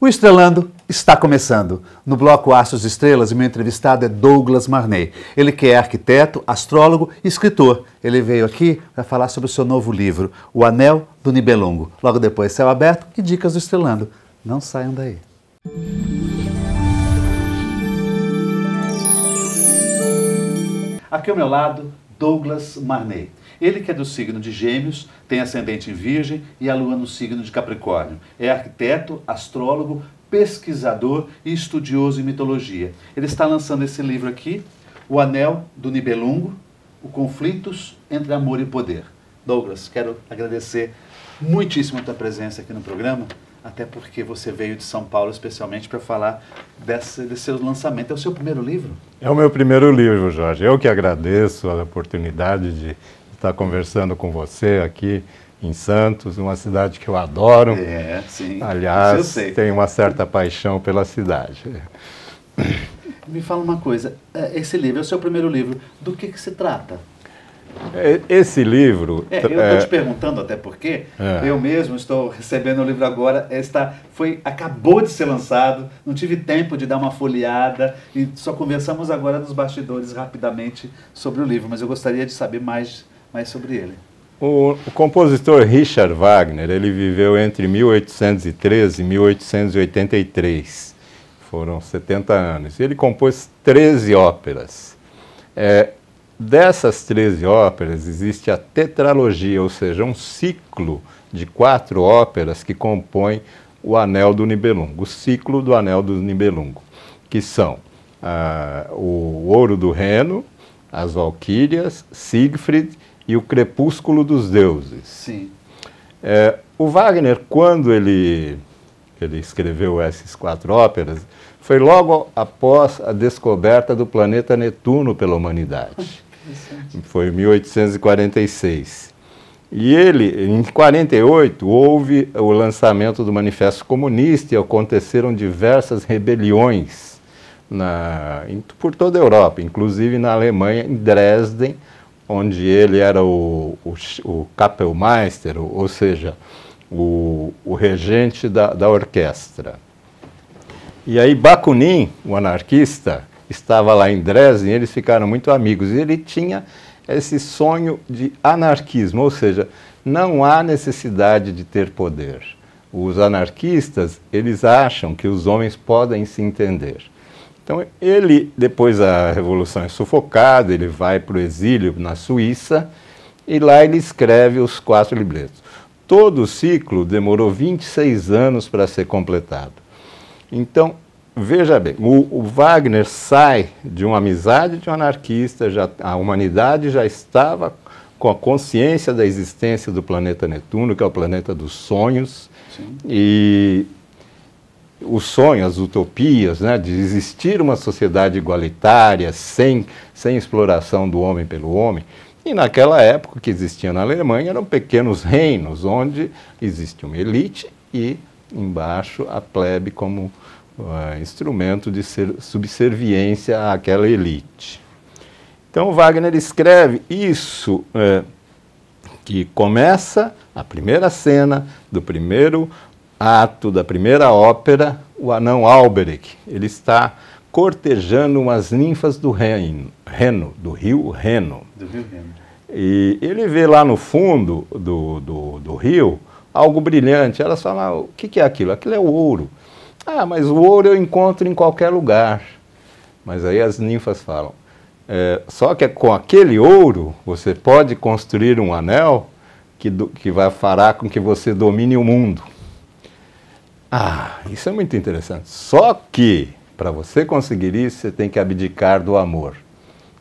O Estrelando está começando. No bloco Astros e Estrelas, o meu entrevistado é Douglas Marney. Ele que é arquiteto, astrólogo e escritor. Ele veio aqui para falar sobre o seu novo livro, O Anel do Nibelungo. Logo depois, Céu Aberto e Dicas do Estrelando. Não saiam daí. Aqui ao meu lado, Douglas Marney. Ele que é do signo de Gêmeos, tem ascendente em Virgem e a lua no signo de Capricórnio. É arquiteto, astrólogo, pesquisador e estudioso em mitologia. Ele está lançando esse livro aqui, O Anel do Nibelungo, o Conflitos entre Amor e Poder. Douglas, quero agradecer muitíssimo a tua presença aqui no programa, até porque você veio de São Paulo especialmente para falar desse seu lançamento. É o seu primeiro livro? É o meu primeiro livro, Jorge. Eu que agradeço a oportunidade de estar conversando com você aqui em Santos, uma cidade que eu adoro. É, sim. Aliás, tenho uma certa paixão pela cidade. Me fala uma coisa, esse livro é o seu primeiro livro, do que se trata? Esse livro... eu estou te perguntando até porque eu mesmo estou recebendo o livro agora, acabou de ser lançado, não tive tempo de dar uma folheada e só conversamos agora nos bastidores rapidamente sobre o livro, mas eu gostaria de saber mais sobre ele. O compositor Richard Wagner, ele viveu entre 1813 e 1883, foram 70 anos, ele compôs 13 óperas. Dessas 13 óperas existe a tetralogia, ou seja, um ciclo de 4 óperas que compõem o Anel do Nibelungo, o ciclo do Anel do Nibelungo, que são o Ouro do Reno, as Valquírias, Siegfried e o Crepúsculo dos Deuses. Sim. O Wagner, quando ele escreveu essas 4 óperas, foi logo após a descoberta do planeta Netuno pela humanidade. Foi em 1846. E ele, em 1948, houve o lançamento do Manifesto Comunista e aconteceram diversas rebeliões por toda a Europa, inclusive na Alemanha, em Dresden, onde ele era o Kapellmeister, ou seja, o regente da orquestra. E aí Bakunin, o anarquista, estava lá em Dresden, eles ficaram muito amigos, e ele tinha esse sonho de anarquismo, ou seja, não há necessidade de ter poder. Os anarquistas, eles acham que os homens podem se entender. Então ele, depois da Revolução é sufocado, ele vai para o exílio na Suíça, e lá ele escreve os 4 libretos. Todo o ciclo demorou 26 anos para ser completado. Então, veja bem, o Wagner sai de uma amizade de um anarquista, a humanidade já estava com a consciência da existência do planeta Netuno, que é o planeta dos sonhos. Sim. E o sonho, as utopias, né, de existir uma sociedade igualitária, sem exploração do homem pelo homem. E naquela época, o que existia na Alemanha eram pequenos reinos, onde existe uma elite e embaixo a plebe como instrumento de subserviência àquela elite. Então Wagner escreve isso, que começa a primeira cena do primeiro ato da primeira ópera, o anão Alberic. Ele está cortejando umas ninfas do Reno, do rio Reno. Do rio Reno. E ele vê lá no fundo do rio algo brilhante. Elas falam, o que é aquilo? Aquilo é o ouro. Ah, mas o ouro eu encontro em qualquer lugar. Mas aí as ninfas falam, só que com aquele ouro você pode construir um anel que fará com que você domine o mundo. Ah, isso é muito interessante. Só que, para você conseguir isso, você tem que abdicar do amor.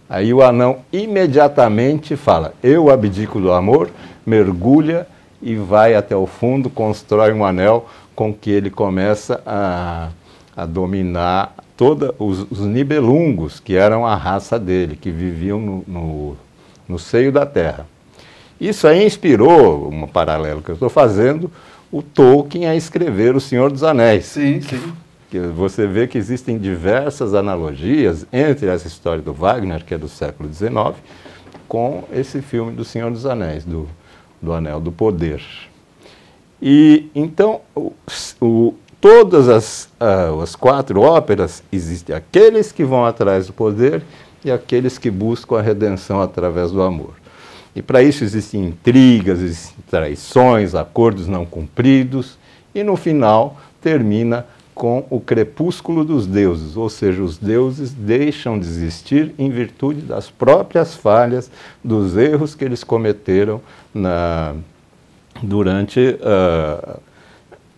Aí o anão imediatamente fala, eu abdico do amor, mergulha e vai até o fundo, constrói um anel com que ele começa a dominar todos os Nibelungos, que eram a raça dele, que viviam no seio da terra. Isso aí inspirou, um paralelo que eu estou fazendo, o Tolkien a escrever O Senhor dos Anéis. Sim, sim. Que você vê que existem diversas analogias entre essa história do Wagner, que é do século XIX, com esse filme do Senhor dos Anéis, do Anel do Poder. E então, todas as 4 óperas, existem aqueles que vão atrás do poder e aqueles que buscam a redenção através do amor. E para isso existem intrigas, existem traições, acordos não cumpridos, e no final termina com o crepúsculo dos deuses, ou seja, os deuses deixam de existir em virtude das próprias falhas, dos erros que eles cometeram durante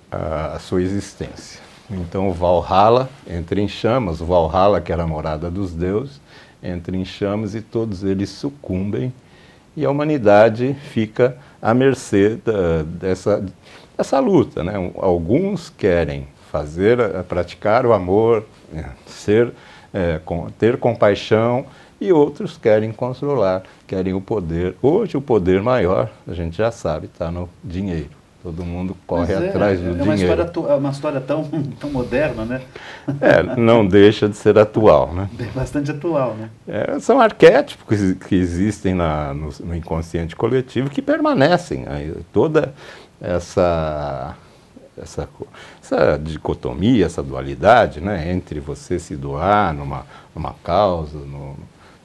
a sua existência. Então o Valhalla entra em chamas, o Valhalla, que era a morada dos deuses, entra em chamas e todos eles sucumbem, e a humanidade fica à mercê dessa luta, né? Alguns querem praticar o amor, ter compaixão, e outros querem controlar, querem o poder. Hoje o poder maior, a gente já sabe, está no dinheiro. Todo mundo corre atrás do dinheiro. É uma história tão moderna, né? Não deixa de ser atual, né? Bastante atual, né? São arquétipos que existem no inconsciente coletivo que permanecem. Toda essa dicotomia, essa dualidade, né, entre você se doar numa causa,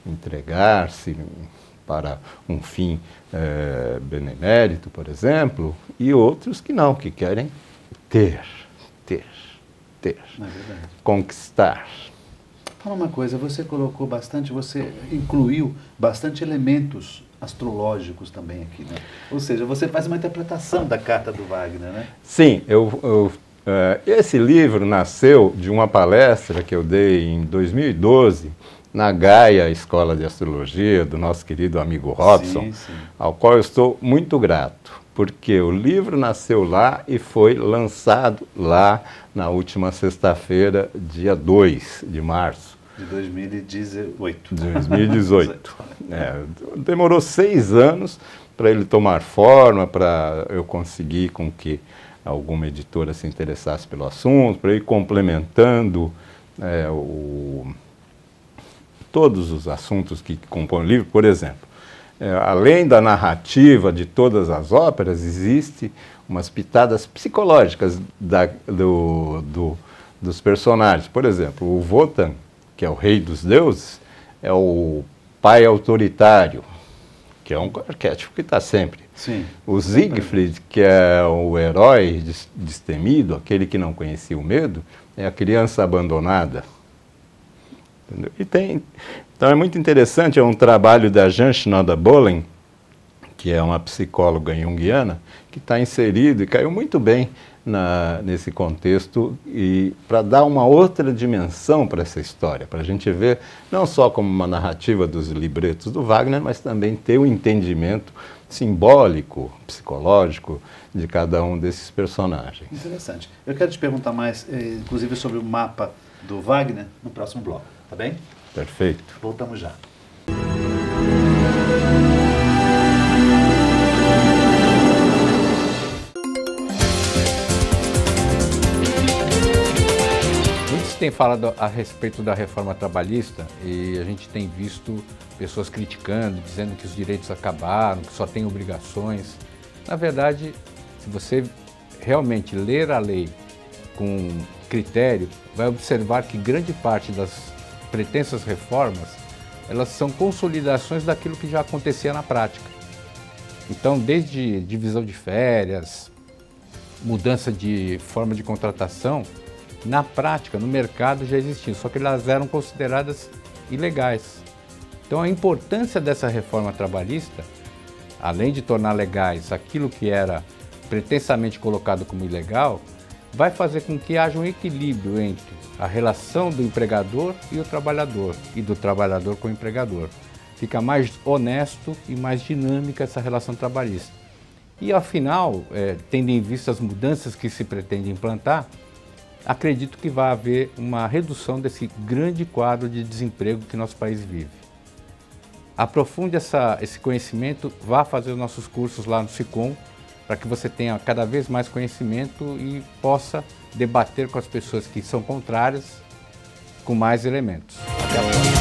entregar-se para um fim benemérito, por exemplo, e outros que não, que querem ter, conquistar. Fala uma coisa, você incluiu bastante elementos astrológicos também aqui, né? Ou seja, você faz uma interpretação da carta do Wagner, né? Sim, esse livro nasceu de uma palestra que eu dei em 2012 na Gaia Escola de Astrologia, do nosso querido amigo Robson, ao qual eu estou muito grato, porque o livro nasceu lá e foi lançado lá na última sexta-feira, dia 2 de março. De 2018. 2018. Demorou 6 anos para ele tomar forma, para eu conseguir com que alguma editora se interessasse pelo assunto, para ir complementando todos os assuntos que compõem o livro. Por exemplo, além da narrativa de todas as óperas, existe umas pitadas psicológicas dos personagens. Por exemplo, o Wotan, que é o rei dos deuses, é o pai autoritário, que é um arquétipo que está sempre. Sim. O Siegfried, que é o herói destemido, aquele que não conhecia o medo, é a criança abandonada. Entendeu? Então é muito interessante, é um trabalho da Jan Schnoda-Bollen, que é uma psicóloga junguiana, que está inserido e caiu muito bem nesse contexto, e para dar uma outra dimensão para essa história, para a gente ver não só como uma narrativa dos libretos do Wagner, mas também ter um entendimento simbólico, psicológico de cada um desses personagens. Interessante. Eu quero te perguntar mais, inclusive, sobre o mapa do Wagner no próximo bloco, tá bem? Perfeito. Voltamos já. Tem falado a respeito da reforma trabalhista e a gente tem visto pessoas criticando, dizendo que os direitos acabaram, que só tem obrigações. Na verdade, se você realmente ler a lei com critério, vai observar que grande parte das pretensas reformas, elas são consolidações daquilo que já acontecia na prática. Então, desde divisão de férias, mudança de forma de contratação, na prática, no mercado já existiam, só que elas eram consideradas ilegais. Então a importância dessa reforma trabalhista, além de tornar legais aquilo que era pretensamente colocado como ilegal, vai fazer com que haja um equilíbrio entre a relação do empregador e o trabalhador, e do trabalhador com o empregador. Fica mais honesto e mais dinâmica essa relação trabalhista. E afinal, tendo em vista as mudanças que se pretende implantar, acredito que vai haver uma redução desse grande quadro de desemprego que nosso país vive. Aprofunde esse conhecimento, vá fazer os nossos cursos lá no SICOM, para que você tenha cada vez mais conhecimento e possa debater com as pessoas que são contrárias com mais elementos. Até a próxima.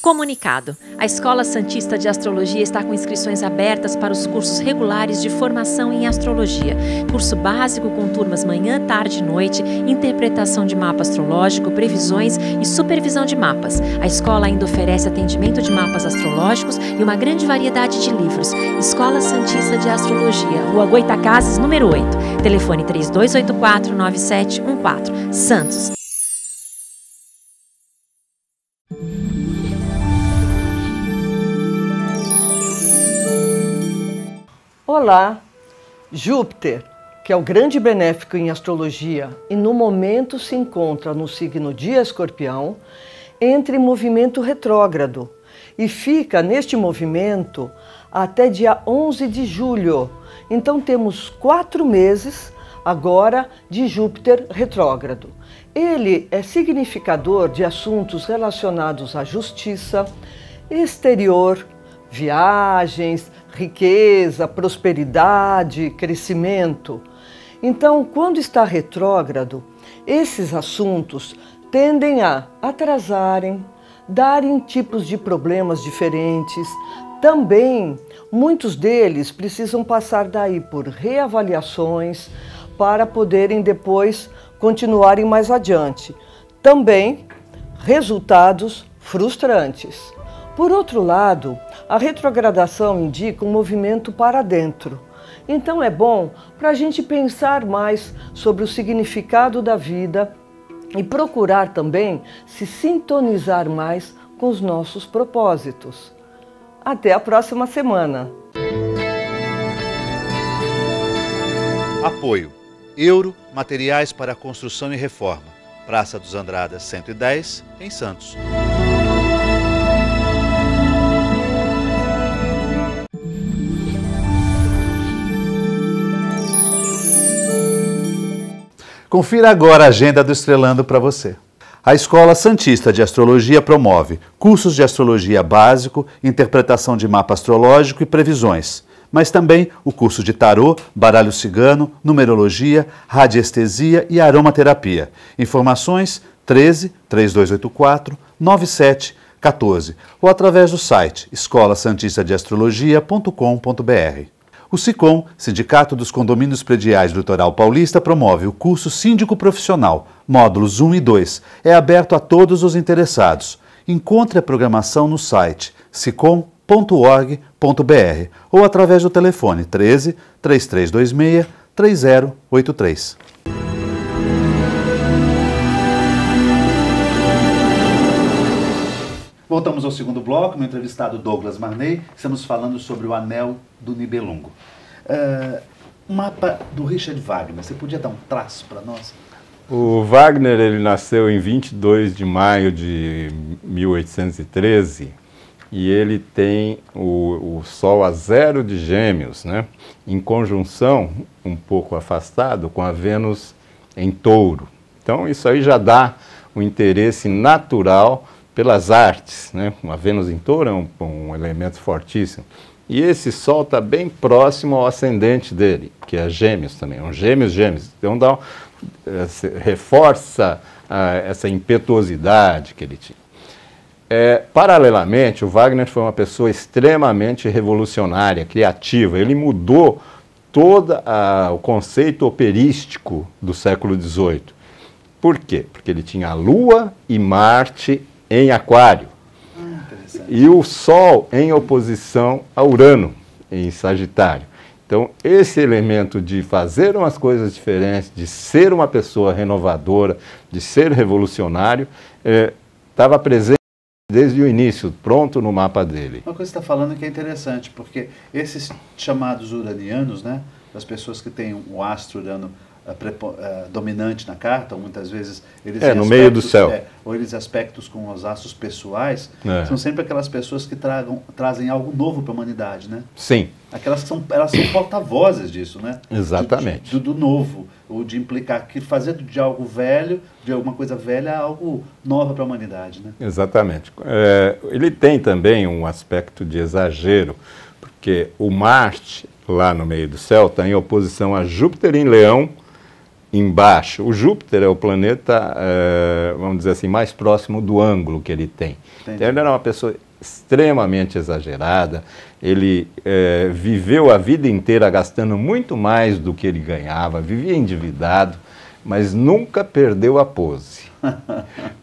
Comunicado. A Escola Santista de Astrologia está com inscrições abertas para os cursos regulares de formação em astrologia. Curso básico com turmas manhã, tarde e noite, interpretação de mapa astrológico, previsões e supervisão de mapas. A escola ainda oferece atendimento de mapas astrológicos e uma grande variedade de livros. Escola Santista de Astrologia, Rua Goitacazes, número 8. Telefone 3284-9714. Santos. Olá, Júpiter, que é o grande benéfico em astrologia e no momento se encontra no signo de Escorpião, entra em movimento retrógrado e fica neste movimento até dia 11 de julho. Então temos 4 meses agora de Júpiter retrógrado. Ele é significador de assuntos relacionados à justiça, exterior, viagens, riqueza, prosperidade, crescimento. Então, quando está retrógrado, esses assuntos tendem a atrasarem, darem tipos de problemas diferentes. Também, muitos deles precisam passar daí por reavaliações para poderem depois continuarem mais adiante. Também, resultados frustrantes. Por outro lado, a retrogradação indica um movimento para dentro. Então é bom para a gente pensar mais sobre o significado da vida e procurar também se sintonizar mais com os nossos propósitos. Até a próxima semana! Apoio. Euro, materiais para construção e reforma. Praça dos Andradas, 110, em Santos. Confira agora a agenda do Estrelando para você. A Escola Santista de Astrologia promove cursos de astrologia básico, interpretação de mapa astrológico e previsões, mas também o curso de tarô, baralho cigano, numerologia, radiestesia e aromaterapia. Informações 13 3284 9714 ou através do site escolasantistadeastrologia.com.br. O SICOM, Sindicato dos Condomínios Prediais do Litoral Paulista, promove o curso Síndico Profissional, módulos 1 e 2. É aberto a todos os interessados. Encontre a programação no site sicom.org.br ou através do telefone 13 3326 3083. Voltamos ao segundo bloco, no entrevistado Douglas Marney. Estamos falando sobre o Anel do Nibelungo. Mapa do Richard Wagner, você podia dar um traço para nós? O Wagner ele nasceu em 22 de maio de 1813 e ele tem o Sol a 0 de Gêmeos, né? Em conjunção, um pouco afastado, com a Vênus em Touro. Então isso aí já dá um interesse natural pelas artes, né? Uma Vênus em Touro é um elemento fortíssimo. E esse Sol está bem próximo ao ascendente dele, que é Gêmeos também, um Gêmeos. Então reforça essa impetuosidade que ele tinha. Paralelamente, o Wagner foi uma pessoa extremamente revolucionária, criativa. Ele mudou todo o conceito operístico do século XVIII. Por quê? Porque ele tinha a Lua e Marte em Aquário, e o Sol em oposição a Urano, em Sagitário. Então, esse elemento de fazer umas coisas diferentes, de ser uma pessoa renovadora, de ser revolucionário, estava presente desde o início, pronto no mapa dele. Uma coisa que você está falando que é interessante, porque esses chamados uranianos, né, as pessoas que têm um astro urano dominante na carta, ou muitas vezes eles no meio do céu, ou eles aspectos com os astros pessoais, são sempre aquelas pessoas que trazem algo novo para a humanidade, né? Sim. Aquelas que elas são porta-vozes disso, né? Exatamente. Do novo, ou de implicar que fazer de algo velho, de alguma coisa velha, algo novo para a humanidade, né? Exatamente. Ele tem também um aspecto de exagero, porque o Marte, lá no meio do céu, está em oposição a Júpiter em Leão, embaixo. O Júpiter é o planeta, vamos dizer assim, mais próximo do ângulo que ele tem. Então, ele era uma pessoa extremamente exagerada, ele viveu a vida inteira gastando muito mais do que ele ganhava, vivia endividado, mas nunca perdeu a pose.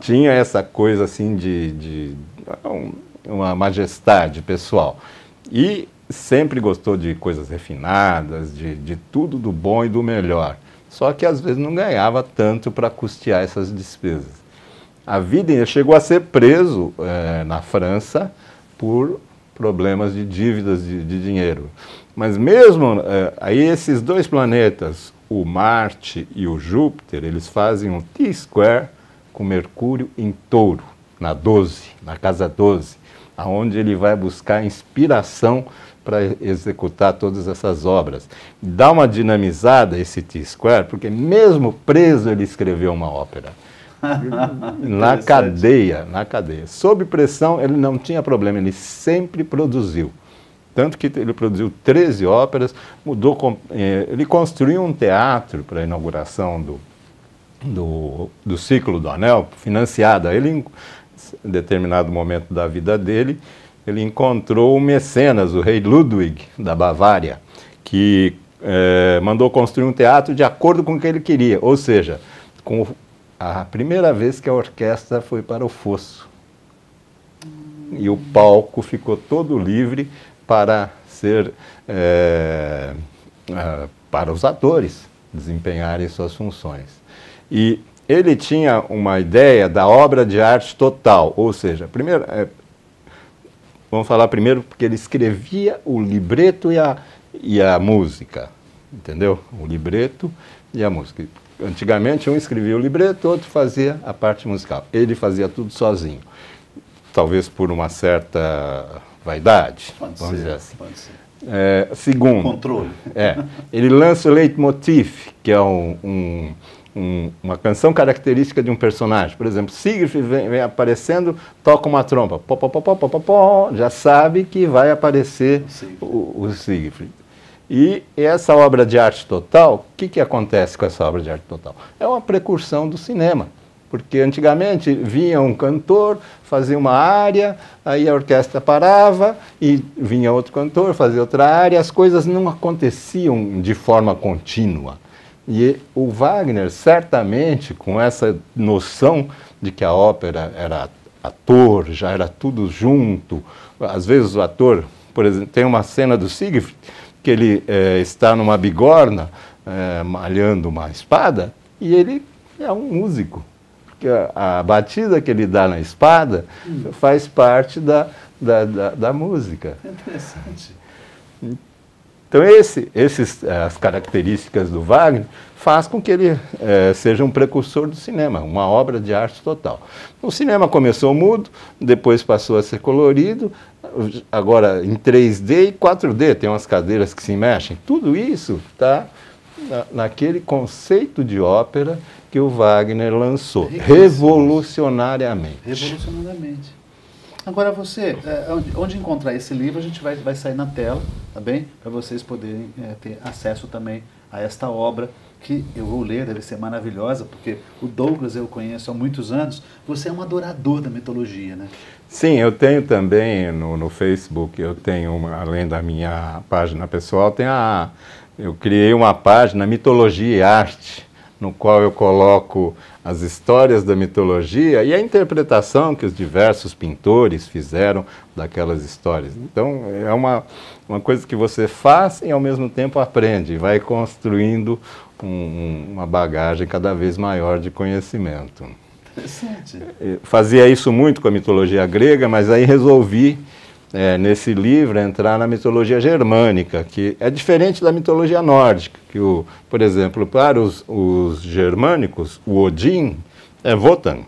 Tinha essa coisa assim de uma majestade pessoal. E sempre gostou de coisas refinadas, de tudo do bom e do melhor. Só que às vezes não ganhava tanto para custear essas despesas. A vida ele chegou a ser preso na França por problemas de dívidas de dinheiro. Mas mesmo aí esses dois planetas, o Marte e o Júpiter, eles fazem um T-square com Mercúrio em Touro, na casa 12, aonde ele vai buscar inspiração para executar todas essas obras. Dá uma dinamizada esse T-square, porque mesmo preso ele escreveu uma ópera. na cadeia. Sob pressão ele não tinha problema, ele sempre produziu. Tanto que ele produziu 13 óperas, ele construiu um teatro para a inauguração do Ciclo do Anel, financiado. Ele, em determinado momento da vida dele, ele encontrou o mecenas, o rei Ludwig da Bavária, que mandou construir um teatro de acordo com o que ele queria, ou seja, com a primeira vez que a orquestra foi para o fosso. E o palco ficou todo livre para ser para os atores desempenharem suas funções. E ele tinha uma ideia da obra de arte total, ou seja, primeiro, vamos falar primeiro porque ele escrevia o libreto e a música, entendeu? O libreto e a música. Antigamente um escrevia o libreto, outro fazia a parte musical. Ele fazia tudo sozinho, talvez por uma certa vaidade, vamos dizer assim. Pode ser. Segundo, controle. Ele lança o leitmotiv, que é uma canção característica de um personagem. Por exemplo, Siegfried vem aparecendo, toca uma trompa, pó, pó, pó, pó, pó, pó, pó, já sabe que vai aparecer o Siegfried. E essa obra de arte total, o que acontece com essa obra de arte total? É uma precursão do cinema. Porque antigamente vinha um cantor, fazia uma área, aí a orquestra parava e vinha outro cantor, fazia outra área, as coisas não aconteciam de forma contínua. E o Wagner, certamente, com essa noção de que a ópera era ator, já era tudo junto, às vezes o ator, por exemplo, tem uma cena do Siegfried, que ele está numa bigorna, malhando uma espada, e ele é um músico. A batida que ele dá na espada faz parte da música. Interessante. Então as características do Wagner faz com que ele seja um precursor do cinema, uma obra de arte total. O cinema começou mudo, depois passou a ser colorido, agora em 3D e 4D, tem umas cadeiras que se mexem. Tudo isso está naquele conceito de ópera que o Wagner lançou, revolucionariamente. Revolucionariamente. Agora você, onde encontrar esse livro, a gente vai sair na tela, tá bem? Para vocês poderem ter acesso também a esta obra, que eu vou ler, deve ser maravilhosa, porque o Douglas eu conheço há muitos anos, você é um adorador da mitologia, né? Sim, eu tenho também no Facebook, eu tenho, além da minha página pessoal, eu criei uma página Mitologia e Arte, no qual eu coloco as histórias da mitologia e a interpretação que os diversos pintores fizeram daquelas histórias. Então, é uma coisa que você faz e, ao mesmo tempo, aprende, vai construindo uma bagagem cada vez maior de conhecimento. Interessante. Fazia isso muito com a mitologia grega, mas aí resolvi, nesse livro, entrar na mitologia germânica, que é diferente da mitologia nórdica, que, por exemplo, para os germânicos, o Odin é Wotan,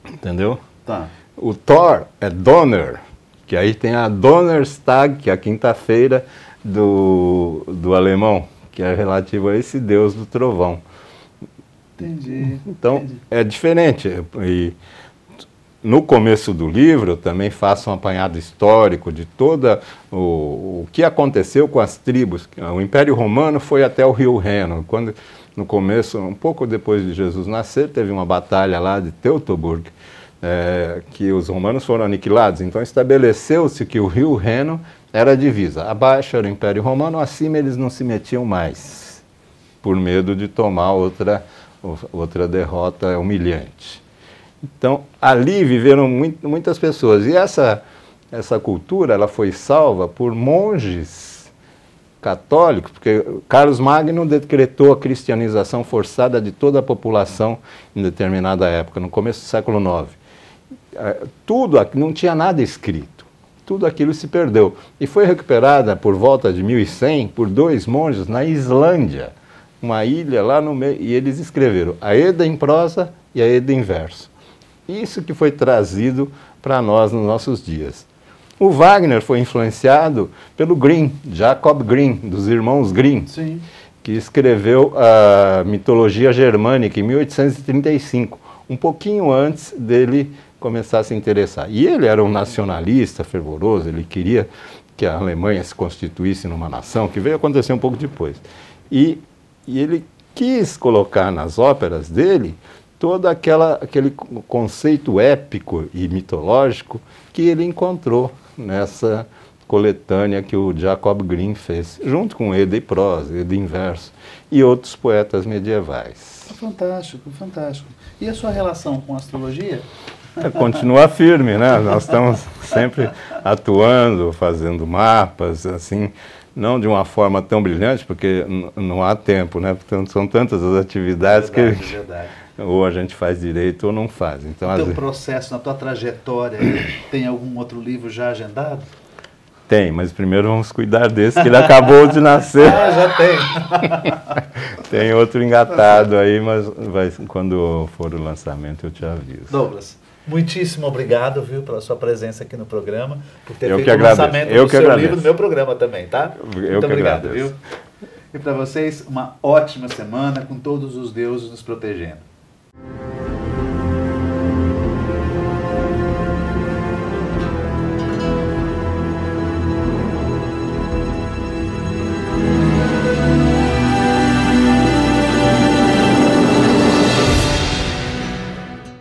entendeu? Tá. O Thor é Donner, que aí tem a Donnerstag, que é a quinta-feira do alemão, que é relativo a esse deus do trovão. Entendi. Então, entendi. é diferente. E no começo do livro, eu também faço um apanhado histórico de toda o que aconteceu com as tribos. O Império Romano foi até o Rio Reno. Quando, no começo, um pouco depois de Jesus nascer, teve uma batalha lá de Teutoburg, que os romanos foram aniquilados. Então estabeleceu-se que o Rio Reno era a divisa. Abaixo era o Império Romano, acima eles não se metiam mais, por medo de tomar outra derrota humilhante. Então, ali viveram muitas pessoas. E essa cultura ela foi salva por monges católicos, porque Carlos Magno decretou a cristianização forçada de toda a população em determinada época, no começo do século IX. Tudo, não tinha nada escrito. Tudo aquilo se perdeu. E foi recuperada por volta de 1100 por 2 monges na Islândia, uma ilha lá no meio, e eles escreveram a Eda em prosa e a Eda em verso. Isso que foi trazido para nós nos nossos dias. O Wagner foi influenciado pelo Grimm, Jacob Grimm, dos irmãos Grimm, sim, que escreveu a mitologia germânica em 1835, um pouquinho antes dele começar a se interessar. E ele era um nacionalista fervoroso, ele queria que a Alemanha se constituísse numa nação, que veio acontecer um pouco depois. E ele quis colocar nas óperas dele todo aquele conceito épico e mitológico que ele encontrou nessa coletânea que o Jacob Grimm fez, junto com Eda em prosa, Eda em verso e outros poetas medievais. Fantástico, fantástico. E a sua relação com a astrologia? Continua firme, né? Nós estamos sempre atuando, fazendo mapas, assim, não de uma forma tão brilhante, porque não há tempo, né? Porque são tantas as atividades que ou a gente faz direito ou não faz. Então, no teu processo, na tua trajetória, tem algum outro livro já agendado? Tem, mas primeiro vamos cuidar desse, que ele acabou de nascer. Ah, já tem. Tem outro engatado aí, mas quando for o lançamento eu te aviso. Douglas, muitíssimo obrigado, viu, pela sua presença aqui no programa, por ter feito o lançamento do seu livro no meu programa também, tá? Muito obrigado, viu? E para vocês, uma ótima semana com todos os deuses nos protegendo.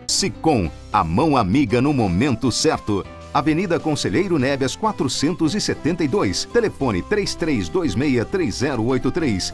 Sicom, a mão amiga no momento certo. Avenida Conselheiro Neves 472, telefone 33263083.